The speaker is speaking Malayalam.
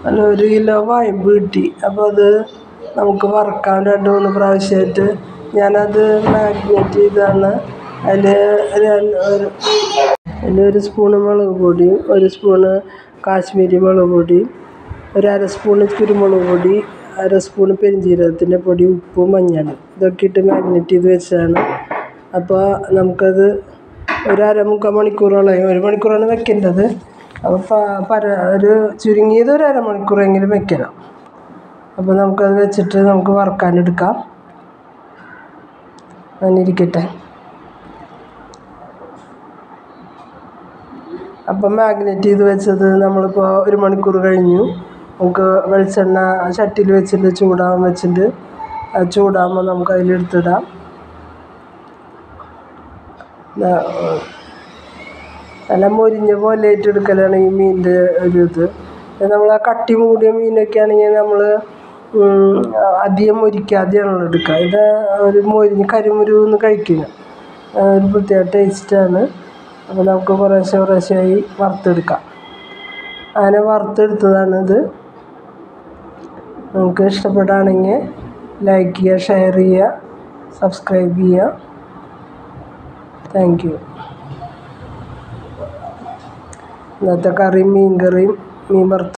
അല്ല 1 കിലോ വായമ്പ് കിട്ടി. അപ്പോൾ അത് നമുക്ക് വറുക്കാൻ 2-3 പ്രാവശ്യമായിട്ട് ഞാനത് മാഗ്നേറ്റ് ചെയ്താണ്. അതിൽ 1 സ്പൂണ് മുളക് പൊടിയും 1 സ്പൂണ് കാശ്മീരി മുളക് പൊടിയും 1/2 സ്പൂണ് കുരുമുളക് പൊടി 1/2 സ്പൂണ് പെരുംജീരകത്തിൻ്റെ പൊടി ഉപ്പും മഞ്ഞൾ ഇതൊക്കെ ഇട്ട് മാഗ്നേറ്റ് ചെയ്ത് വെച്ചതാണ്. അപ്പോൾ നമുക്കത് 1-മുക്കാൽ മണിക്കൂറോളം 1 മണിക്കൂറാണ് വെക്കേണ്ടത്. അപ്പോൾ ചുരുങ്ങിയത് 1 മണിക്കൂറെങ്കിലും വെക്കണം. അപ്പോൾ നമുക്കത് വെച്ചിട്ട് നമുക്ക് വറുക്കാനെടുക്കാം. അങ്ങനെ ഇരിക്കട്ടെ. അപ്പം മാഗ്നേറ്റ് ചെയ്ത് വെച്ചത് നമ്മളിപ്പോൾ 1 മണിക്കൂർ കഴിഞ്ഞു. നമുക്ക് വെളിച്ചെണ്ണ ചട്ടിയിൽ വെച്ചിട്ട് ചൂടാകാൻ വെച്ചിട്ട് ചൂടാകുമ്പോൾ നമുക്ക് അതിലെടുത്തിടാം. നല്ല മൊരിഞ്ഞ പോലെ എടുക്കലാണ് ഈ മീനിൻ്റെ ഇത്. നമ്മൾ ആ കട്ടി മൂടിയ മീനൊക്കെ ആണെങ്കിൽ നമ്മൾ അധികം മൊരിക്കാതെയാണല്ലോ എടുക്കുക. ഇത് ഒരു മൊരിഞ്ഞ് കരിമുരുന്ന് കഴിക്കുക ഒരു പ്രത്യേക ടേസ്റ്റാണ്. അപ്പോൾ നമുക്ക് കുറേശ്ശെയായി വറുത്തെടുക്കാം. അങ്ങനെ വറുത്തെടുത്തതാണിത്. നിങ്ങൾക്ക് ഇഷ്ടപ്പെടുകയാണെങ്കിൽ ലൈക്ക് ചെയ്യുക, ഷെയർ ചെയ്യുക, സബ്സ്ക്രൈബ് ചെയ്യുക. Thank you. ഇന്നത്തെ കറിയും മീൻ വറുത്തത്